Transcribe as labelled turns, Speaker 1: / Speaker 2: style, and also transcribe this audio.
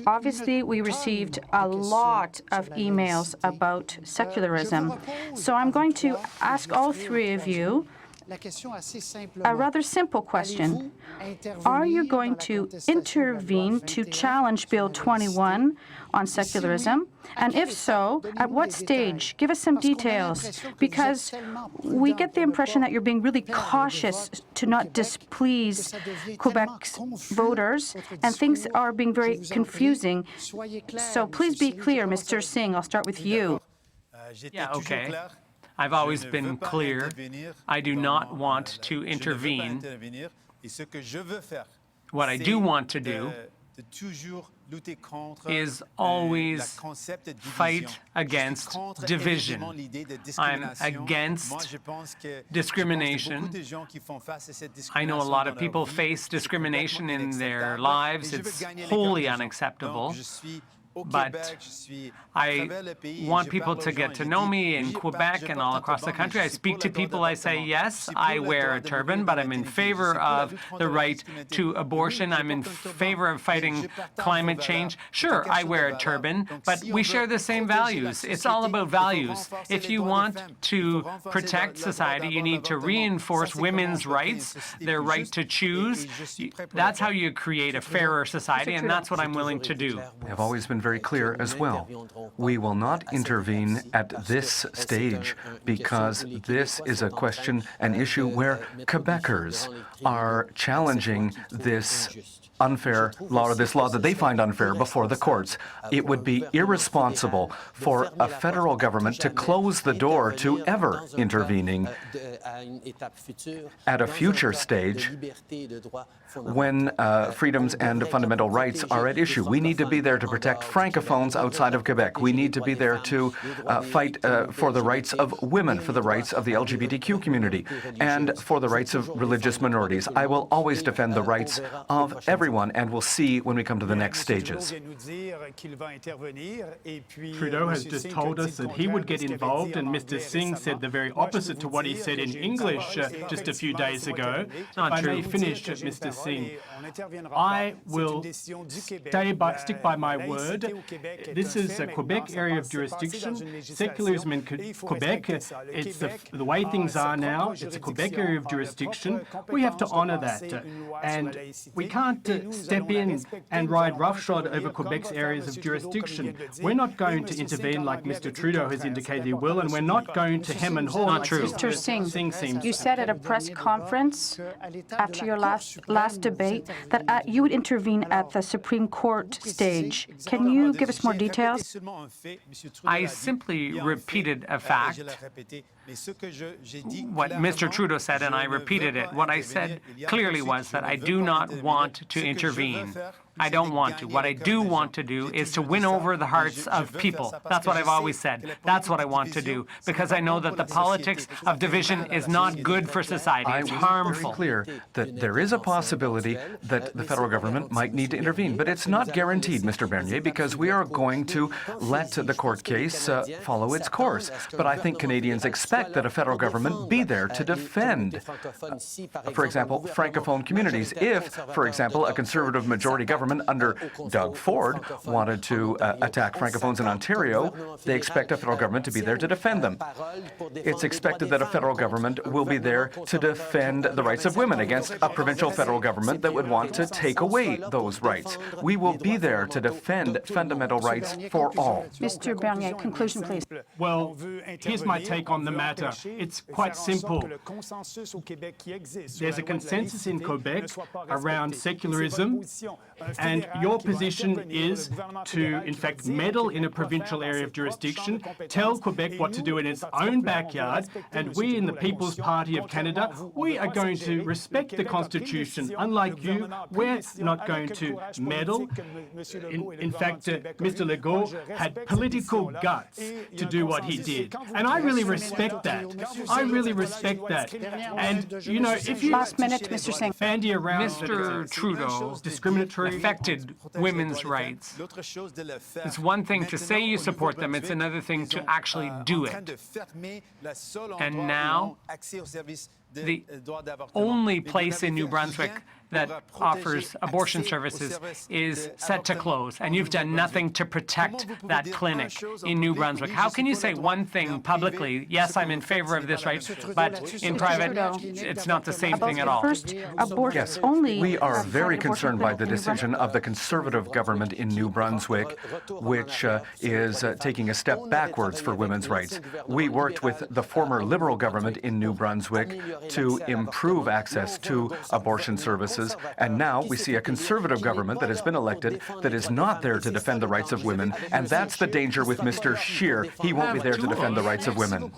Speaker 1: Obviously, we received a lot of emails about secularism. So I'm going to ask all three of you a rather simple question. Are you going to intervene to challenge Bill 21 on secularism? And if so, at what stage? Give us some details, because we get the impression that you're being really cautious to not displease Quebec's voters, and things are being very confusing. So please be clear, Mr. Singh. I'll start with you.
Speaker 2: Yeah, okay. I've always been clear. I do not want to intervene. What I do want to do is always fight against division. I'm against discrimination. I know a lot of people face discrimination in their lives. It's wholly unacceptable. But I want people to get to know me in Quebec and all across the country. I speak to people, I say, yes, I wear a turban, but I'm in favor of the right to abortion. I'm in favor of fighting climate change. Sure, I wear a turban, but we share the same values. It's all about values. If you want to protect society, you need to reinforce women's rights, their right to choose. That's how you create a fairer society, and that's what I'm willing to do.
Speaker 3: I've always been very clear as well. We will not intervene at this stage because this is a question, an issue where Quebecers are challenging this unfair law, or this law that they find unfair, before the courts. It would be irresponsible for a federal government to close the door to ever intervening at a future stage when freedoms and fundamental rights are at issue. We need to be there to protect francophones outside of Quebec. We need to be there to fight for the rights of women, for the rights of the LGBTQ community, and for the rights of religious minorities. I will always defend the rights of everyone, and we'll see when we come to the next stages.
Speaker 4: Trudeau has just told us that he would get involved, and Mr. Singh said the very opposite to what he said in English just a few days ago.
Speaker 2: Not true.
Speaker 4: I may finish, Mr. Singh. I will stick by my word. This is a Quebec area of jurisdiction. Secularism in Quebec, it's the way things are now. It's a Quebec area of jurisdiction. We have to honour that. And we can't step in and ride roughshod over Quebec's areas of jurisdiction. We're not going to intervene like Mr. Trudeau has indicated he will, and we're not going to hem and haw.
Speaker 2: Not true.
Speaker 1: Mr. Singh, you said at a press conference after your last debate that you would intervene at the Supreme Court stage. Can you give us more details?
Speaker 2: I simply repeated a fact, what Mr. Trudeau said, and I repeated it. What I said clearly was that I do not want to intervene. I don't want to. What I do want to do is to win over the hearts of people. That's what I've always said. That's what I want to do, because I know that the politics of division is not good for society. It's harmful.
Speaker 3: I'm very clear that there is a possibility that the federal government might need to intervene, but it's not guaranteed, Mr. Bernier, because we are going to let the court case follow its course. But I think Canadians expect that a federal government be there to defend, for example, francophone communities. If, for example, a conservative majority government under Doug Ford wanted to attack francophones in Ontario, they expect a federal government to be there to defend them. It's expected that a federal government will be there to defend the rights of women against a provincial federal government that would want to take away those rights. We will be there to defend fundamental rights for all.
Speaker 1: Mr. Bernier, conclusion, please.
Speaker 4: Well, here's my take on the matter. It's quite simple. There's a consensus in Quebec around secularism, and your position is to, in fact, meddle in a provincial area of jurisdiction, tell Quebec what to do in its own backyard, and we in the People's Party of Canada, we are going to respect the Constitution. Unlike you, we're not going to meddle. In fact, Mr. Legault had political guts to do what he did. And I really respect that. I really respect that. And, you know, if you...
Speaker 1: Last minute, Mr. Singh.
Speaker 4: Bandy around
Speaker 2: Mr. Trudeau
Speaker 4: discriminatory
Speaker 2: affected women's rights. It's one thing to say you support them, it's another thing to actually do it. And now the only place in New Brunswick that offers abortion services is set to close, and you've done nothing to protect that clinic in New Brunswick. How can you say one thing publicly, yes, I'm in favor of this right, but in private, it's not the same thing at all?
Speaker 1: First abortion
Speaker 3: Yes,
Speaker 1: only.
Speaker 3: we are very
Speaker 1: abortion
Speaker 3: concerned by the
Speaker 1: clinic in New
Speaker 3: decision of the Conservative government in New Brunswick, which is taking a step backwards for women's rights. We worked with the former Liberal government in New Brunswick to improve access to abortion services, and now we see a Conservative government that has been elected that is not there to defend the rights of women, and that's the danger with Mr. Scheer. He won't be there to defend the rights of women.